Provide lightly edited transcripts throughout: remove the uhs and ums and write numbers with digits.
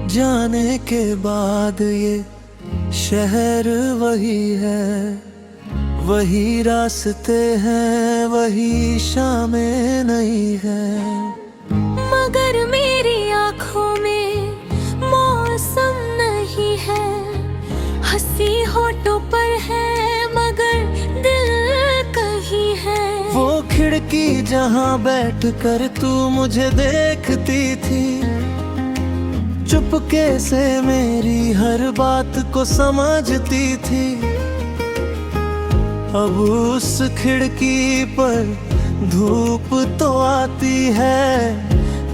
जाने के बाद ये शहर वही है, वही रास्ते हैं, वही शामें नहीं है। मगर मेरी आँखों में मौसम नहीं है, हंसी होठों पर है मगर दिल कहीं है। वो खिड़की जहाँ बैठकर तू मुझे देखती थी, चुपके से मेरी हर बात को समझती थी। अब उस खिड़की पर धूप तो आती है,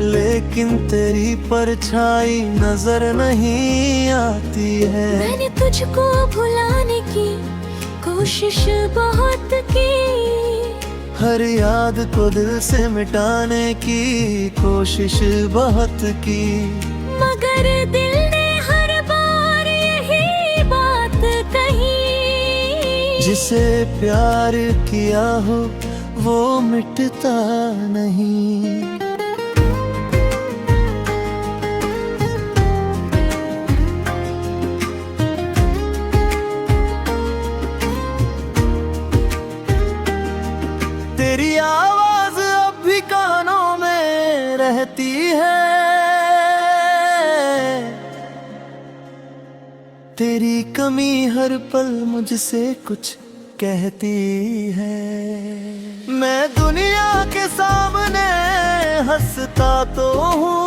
लेकिन तेरी परछाई नजर नहीं आती है। मैंने तुझको भुलाने की कोशिश बहुत की, हर याद को दिल से मिटाने की कोशिश बहुत की, मगर दिल ने हर बार यही बात कही। जिसे प्यार किया हो वो मिटता नहीं। तेरी आवाज अब भी कानों में रहती है, तेरी कमी हर पल मुझसे कुछ कहती है। मैं दुनिया के सामने हंसता तो हूँ,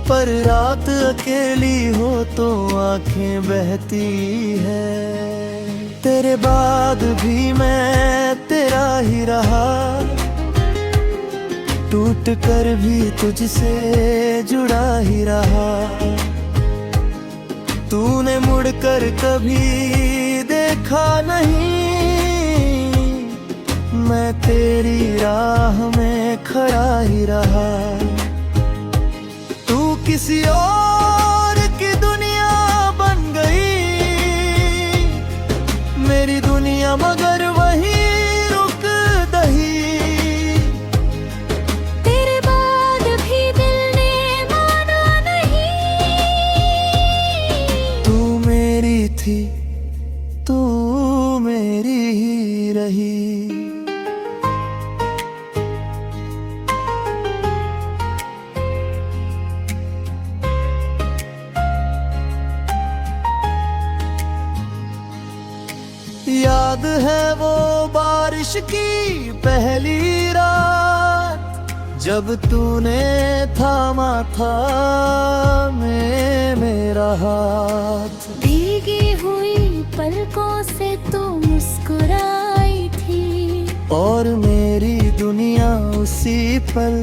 पर रात अकेली हो तो आंखें बहती है। तेरे बाद भी मैं तेरा ही रहा, टूट कर भी तुझसे जुड़ा ही रहा। तूने मुड़कर कभी देखा नहीं, मैं तेरी राह में खड़ा ही रहा। तू किसी और की दुनिया बन गई, मेरी दुनिया मगर वही रुक दही। तेरे बाद भी दिल ने माना नहीं, तू मेरी थी, तू मेरी ही रही। याद है वो बारिश की पहली रात, जब तूने थामा था मेरा हाथ। भीगी हुई पलकों से तू मुस्कुराई थी, और मेरी दुनिया उसी पल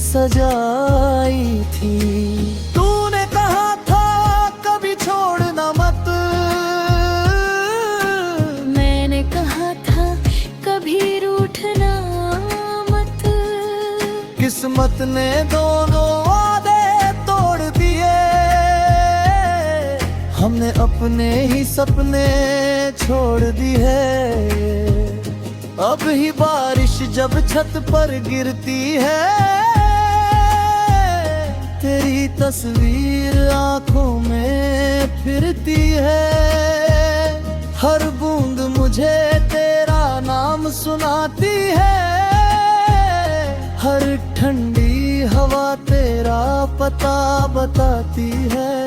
सजाई थी। तूने कहा था कभी छोड़ना मत, कभी रूठना मत। किस्मत ने दोनों वादे तोड़ दिए, हमने अपने ही सपने छोड़ दिए। अब ही बारिश जब छत पर गिरती है, तेरी तस्वीर आंखों में फिरती है। हर बूंद मुझे तेरा नाम सुनाती है, हर ठंडी हवा तेरा पता बताती है।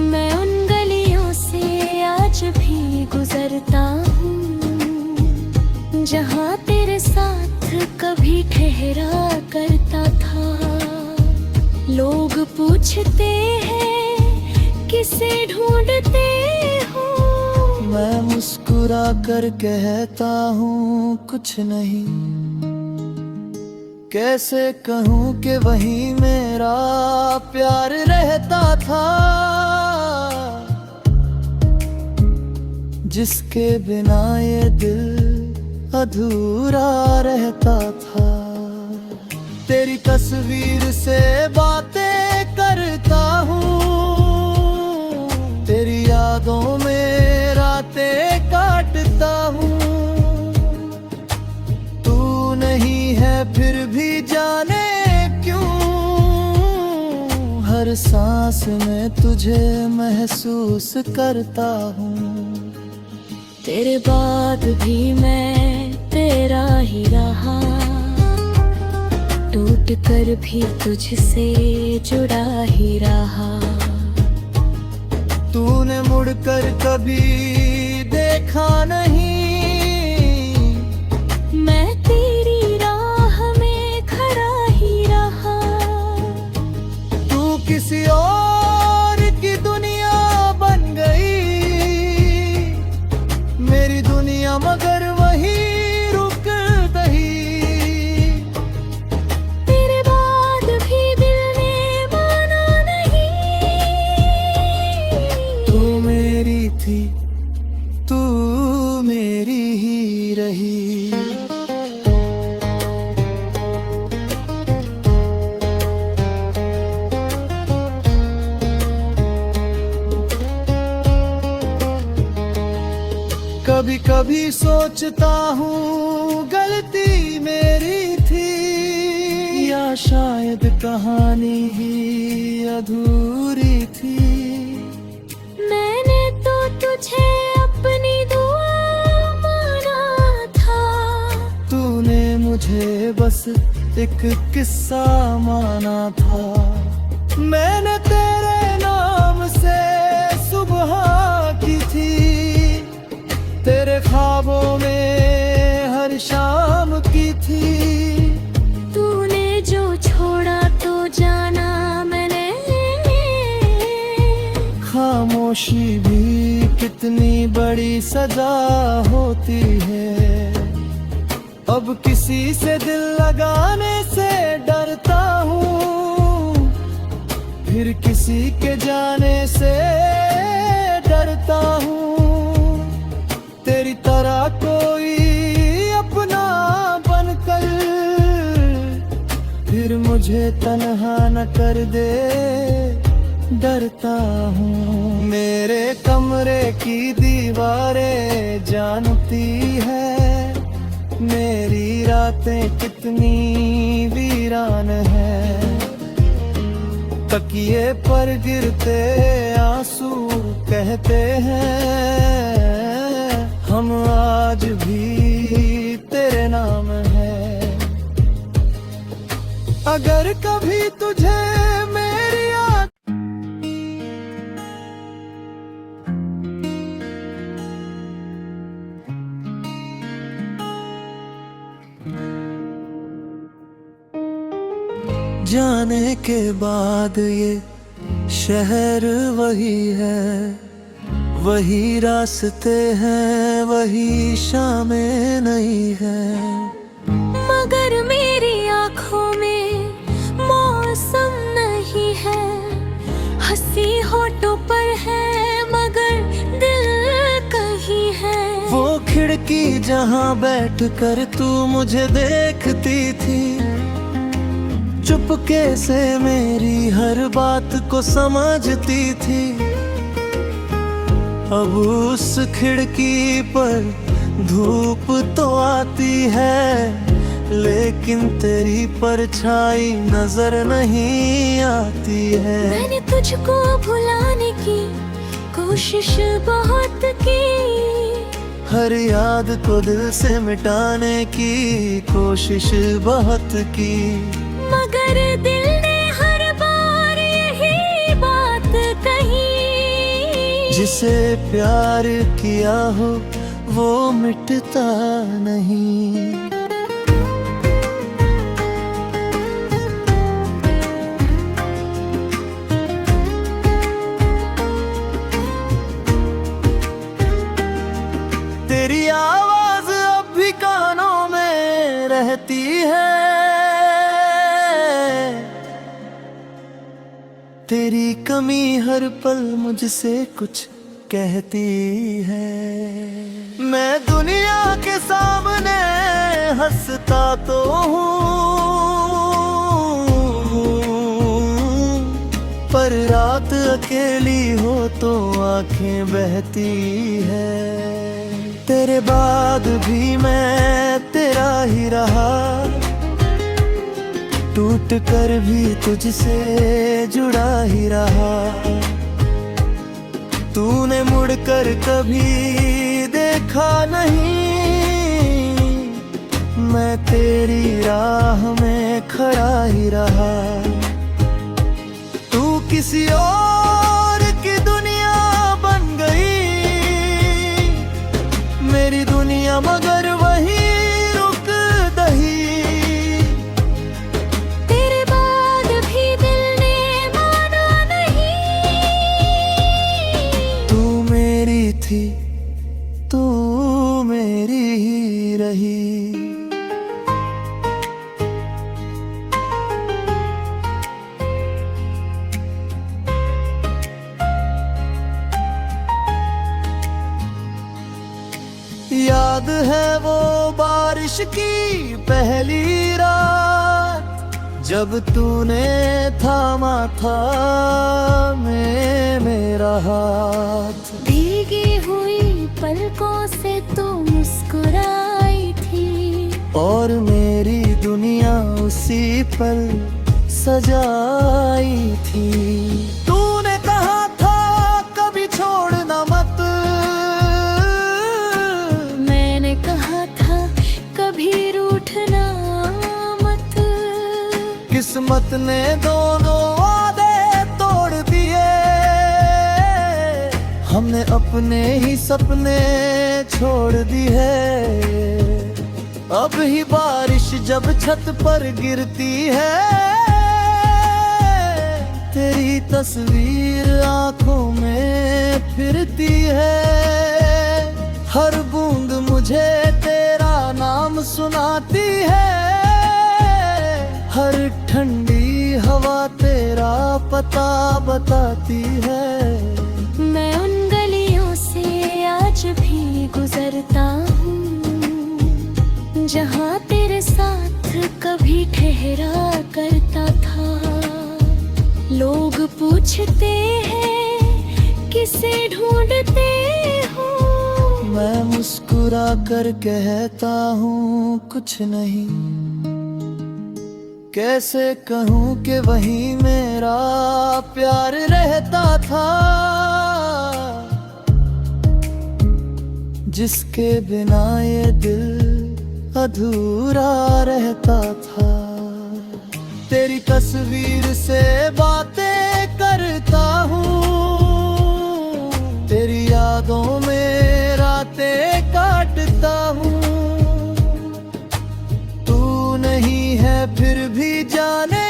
मैं उन गलियों से आज भी गुजरता हूँ, जहाँ तेरे साथ कभी ठहरा करता था। लोग पूछते हैं किसे ढूंढते हो, मैं मुस्कुरा कर कहता हूँ कुछ नहीं। कैसे कहूँ कि वही मेरा प्यार रहता था, जिसके बिना ये दिल अधूरा रहता था। तेरी तस्वीर से बातें करता हूँ, तेरी यादों में रातें काटता हूँ। तू नहीं है फिर भी जाने हर सांस में तुझे महसूस करता हूँ। तेरे बाद भी मैं तेरा ही रहा, टूट कर भी तुझसे जुड़ा ही रहा। तूने मुड़कर कभी देखा नहीं, मैं तेरी राह में खड़ा ही रहा। तू किसी और की दुनिया बन गई, मेरी दुनिया मगर वही रुक गई। तेरे बाद भी दिल ने माना नहीं, तू मेरी थी, तू मेरी ही रही। कभी कभी सोचता हूँ गलती मेरी थी, या शायद कहानी ही अधूरी थी। मैंने तो तुझे अपनी दुआ माना था, तूने मुझे बस एक किस्सा माना था। मैंने तेरे नाम से सुबह की थी, तेरे ख्वाबों में हर शाम की थी। तूने जो छोड़ा तो जाना मैंने, खामोशी भी कितनी बड़ी सजा होती है। अब किसी से दिल लगाने से डरता हूँ, फिर किसी के जाने से डरता हूँ। तेरी तरह कोई अपना बनकर फिर मुझे तन्हा न कर दे, डरता हूँ। मेरे कमरे की दीवारें जानती है, मेरी रातें कितनी वीरान है। तकिए पर गिरते आंसू कहते हैं, हम आज भी तेरे नाम है। अगर कभी तुझे मेरी याद जाने के बाद ये शहर वही है, वही रास्ते हैं, वही शामें नहीं है। मगर मेरी आँखों में मौसम नहीं है, हंसी होठों पर है मगर दिल कहीं है। वो खिड़की जहाँ बैठ कर तू मुझे देखती थी, चुपके से मेरी हर बात को समझती थी। अब उस खिड़की पर धूप तो आती है, लेकिन तेरी परछाई नजर नहीं आती है। मैंने तुझको भुलाने की कोशिश बहुत की, हर याद को दिल से मिटाने की कोशिश बहुत की, मगर दिल ने हर बार यही बात कही। जिसे प्यार किया हो वो मिटता नहीं। तेरी आवाज अब भी कानों में रहती है, तेरी कमी हर पल मुझसे कुछ कहती है। मैं दुनिया के सामने हंसता तो हूँ, पर रात अकेली हो तो आंखें बहती है। तेरे बाद भी मैं तेरा ही रहा, टूट कर भी तुझसे जुड़ा ही मुड़कर कभी देखा नहीं, मैं तेरी राह में खड़ा ही रहा। तू किसी और की दुनिया बन गई, मेरी दुनिया मगर वही रुक दही। तेरे बाद भी दिल ने माना नहीं, तू मेरी थी, तू मेरी ही रही। याद है वो बारिश की पहली रात, जब तूने थामा था मेरा हाथ। भीगी हुई पलकों से तू मुस्कुराई थी, और मेरी दुनिया उसी पल सजाई थी। तूने कहा था कभी छोड़ना मत, मैंने कहा था कभी रूठना मत। किस्मत ने दोनों वादे तोड़ दिए, हमने अपने ही सपने छोड़ दिए। अब ही बारिश जब छत पर गिरती है, तेरी तस्वीर आंखों में फिरती है। हर बूंद मुझे तेरा नाम सुनाती है, हर ठंडी हवा तेरा पता बताती है। मैं उन गलियों से आज भी गुजरता हूँ, जहाँ तेरे साथ कभी ठहरा करता था। लोग पूछते हैं किसे ढूंढते हो, मैं मुस्कुरा कर कहता हूँ कुछ नहीं। कैसे कहूँ कि वही मेरा प्यार रहता था, जिसके बिना ये दिल अधूरा रहता था। तेरी तस्वीर से बातें करता हूँ, तेरी यादों में रातें काटता हूँ। तू नहीं है फिर भी जाने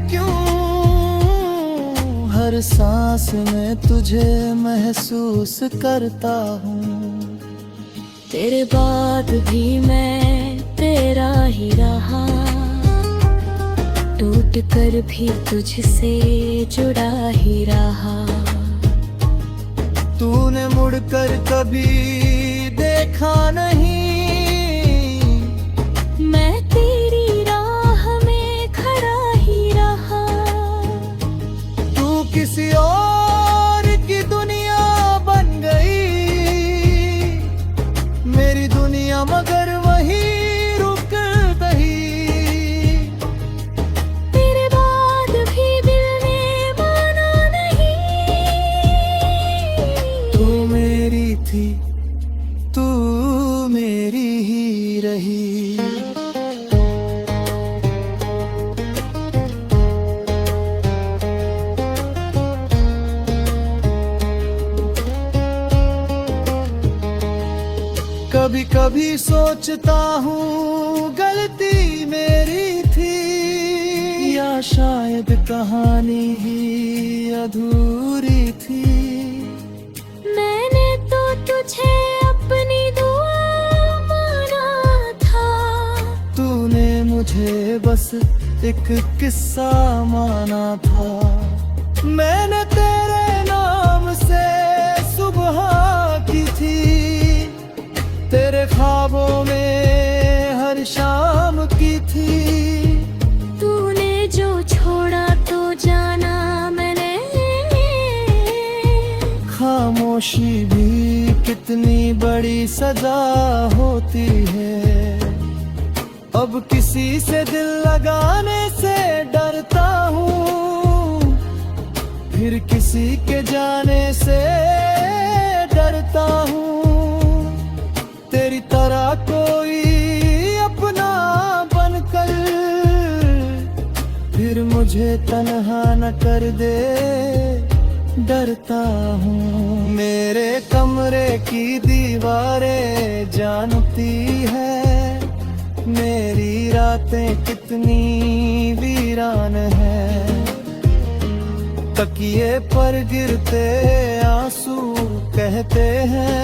क्यों, हर सांस में तुझे महसूस करता हूँ। तेरे बाद भी मैं तेरा ही रहा, टूट कर भी तुझसे जुड़ा ही रहा। तूने मुड़कर कभी देखा नहीं, मैं तेरी राह में खड़ा ही रहा। तू किसी और की दुनिया बन गई, मेरी दुनिया मगर वही रुक दही। तेरे बाद भी दिल ने माना नहीं, तू मेरी थी, तू मेरी ही रही। कभी कभी सोचता हूँ गलती मेरी थी, या शायद कहानी ही अधूरी थी। मैंने तो तुझे अपनी दुआ माना था, तूने मुझे बस एक किस्सा माना था। मैंने तेरे नाम से सुबह की थी, तेरे ख्वाबों में हर शाम की थी। तूने जो छोड़ा तो जाना मैंने, खामोशी भी कितनी बड़ी सजा होती है। अब किसी से दिल लगाने से डरता हूँ, फिर किसी के जाने से डरता हूँ तेरी तरह कोई अपना बनकर, फिर मुझे तन्हा न कर दे, डरता हूँ। मेरे कमरे की दीवारें जानती है मेरी रातें कितनी वीरान है। तकिए पर गिरते आंसू कहते हैं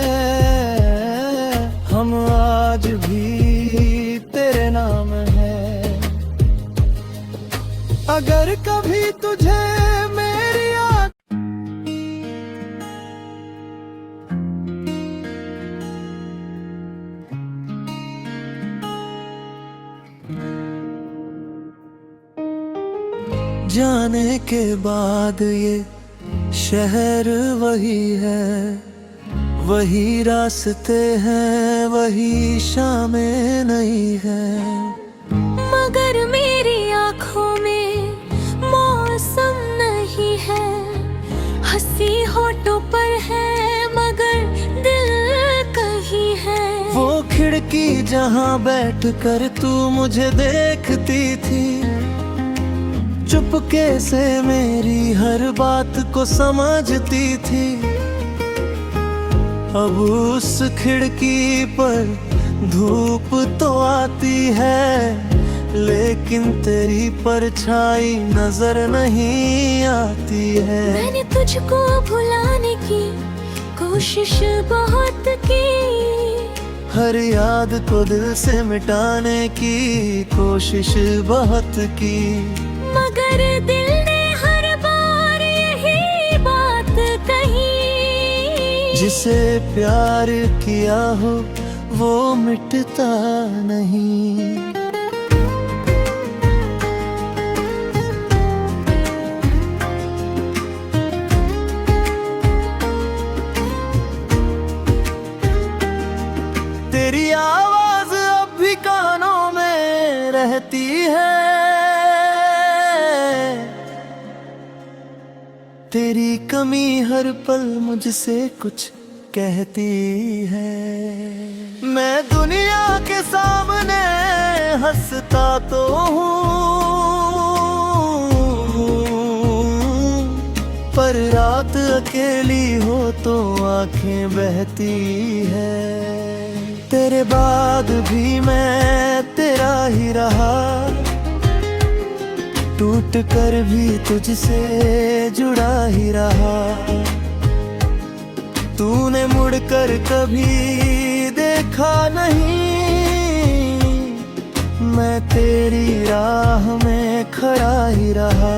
हम आज भी तेरे नाम है। अगर कभी तुझे मेरी जाने के बाद ये शहर वही है, वही रास्ते हैं, वही शामें नहीं है। मगर मेरी आँखों में मौसम नहीं है, हंसी होठों पर है मगर दिल कहीं है। वो खिड़की जहाँ बैठ कर तू मुझे देखती थी, चुपके से मेरी हर बात को समझती थी। अब उस खिड़की पर धूप तो आती है, लेकिन तेरी परछाई नजर नहीं आती है। मैंने तुझको भुलाने की कोशिश बहुत की, हर याद को दिल से मिटाने की कोशिश बहुत की, मगर दिल ने हर बार यही बात कही। जिसे प्यार किया हो वो मिटता नहीं। तेरी आवाज अब भी कानों में रहती है, तेरी कमी हर पल मुझसे कुछ कहती है। मैं दुनिया के सामने हंसता तो हूँ, पर रात अकेली हो तो आंखें बहती है। तेरे बाद भी मैं तेरा ही रहा, टूट कर भी तुझसे जुड़ा ही रहा। तूने मुड़कर कभी देखा नहीं, मैं तेरी राह में खड़ा ही रहा।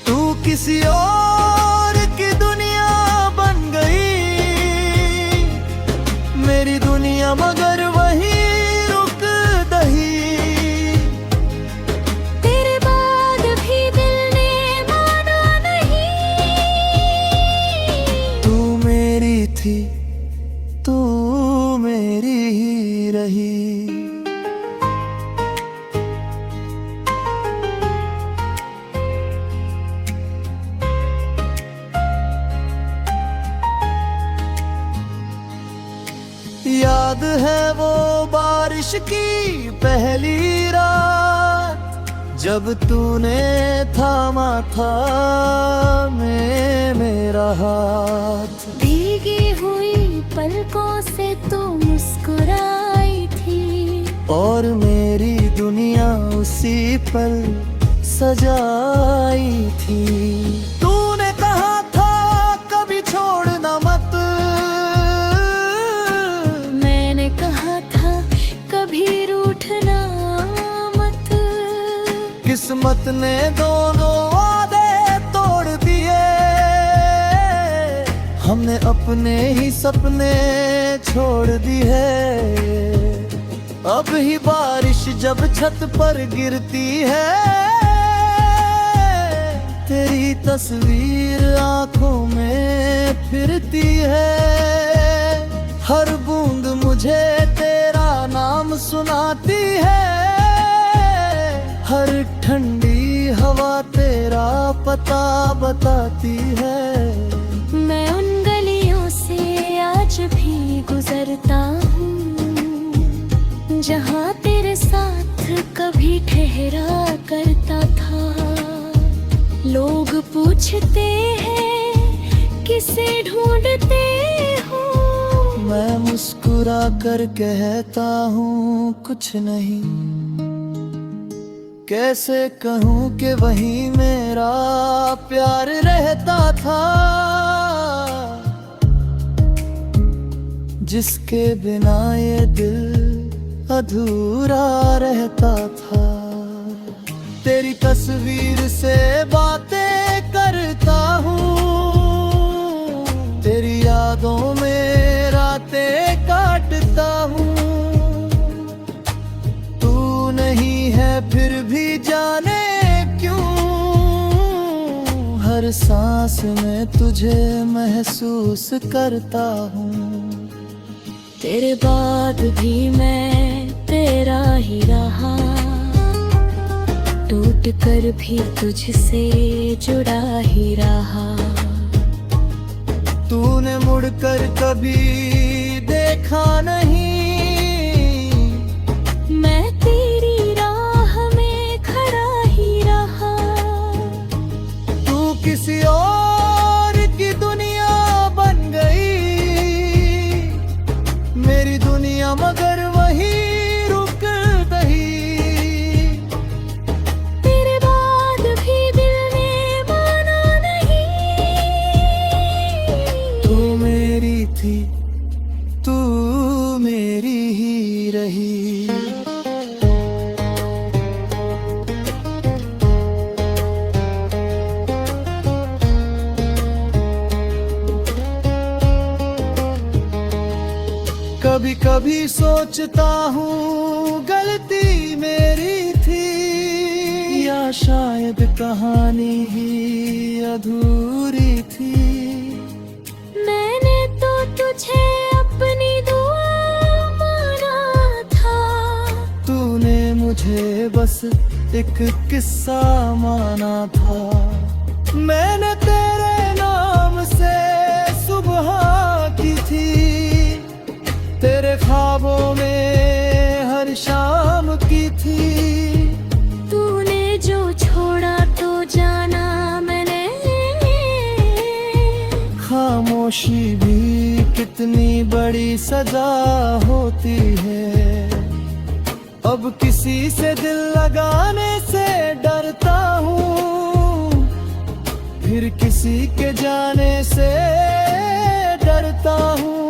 तू किसी और की दुनिया बन गई, मेरी दुनिया मगर वही रुक दही। तू मेरी ही रही। याद है वो बारिश की पहली रात, जब तूने थामा था मेरा हाथ। भीगी हुई पलकों से तू मुस्कुराई थी, और मेरी दुनिया उसी पल सजाई थी। तूने कहा था कभी छोड़ना मत, मैंने कहा था कभी रूठना मत। किस्मत ने दोनों वादे तोड़ दिए, हमने अपने ही सपने छोड़ दिए। अब ही बारिश जब छत पर गिरती है, तेरी तस्वीर आंखों में फिरती है। हर बूंद मुझे तेरा नाम सुनाती है, हर ठंडी हवा तेरा पता बताती है। मैं उन गलियों भी ठहरा करता था। लोग पूछते हैं किसे ढूंढते हो, मैं मुस्कुरा कर कहता हूँ कुछ नहीं। कैसे कहूँ कि वही मेरा प्यार रहता था, जिसके बिना ये दिल अधूरा रहता था। तेरी तस्वीर से बातें करता हूँ, तेरी यादों में रातें काटता हूँ। तू नहीं है फिर भी जाने क्यों, हर सांस में तुझे महसूस करता हूँ। तेरे बाद भी मैं तेरा ही रहा, टूट कर भी तुझसे जुड़ा ही रहा। तूने मुड़कर कभी देखा नहीं, मैं तेरी राह में खड़ा ही रहा। तू किसी और की दुनिया बन गई, मेरी दुनिया मगर वही रुक गई। तेरे बाद भी दिल ने माना नहीं, तू मेरी थी, तू मेरी ही रही। कभी कभी सोचता हूँ गलती मेरी थी, या शायद कहानी ही अधूरी थी। मैंने तो तुझे अपनी दुआ माना था, तूने मुझे बस एक किस्सा माना था। मैंने तेरे नाम से सुबह की थी, तेरे ख्वाबों में हर शाम की थी। तूने जो छोड़ा तो जाना मैंने, खामोशी भी कितनी बड़ी सजा होती है। अब किसी से दिल लगाने से डरता हूँ, फिर किसी के जाने से डरता हूँ।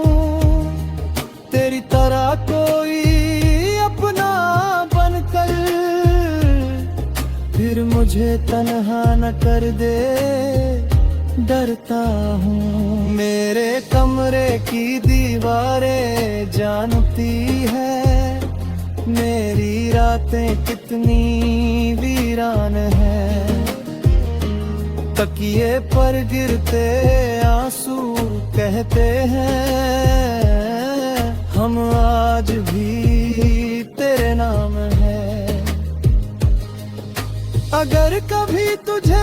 तेरी तरह कोई अपना बनकर फिर मुझे तन्हा न कर दे, डरता हूँ। मेरे कमरे की दीवारें जानती है, मेरी रातें कितनी वीरान है। तकिए पर गिरते आंसू कहते हैं हम आज भी तेरे नाम है। अगर कभी तुझे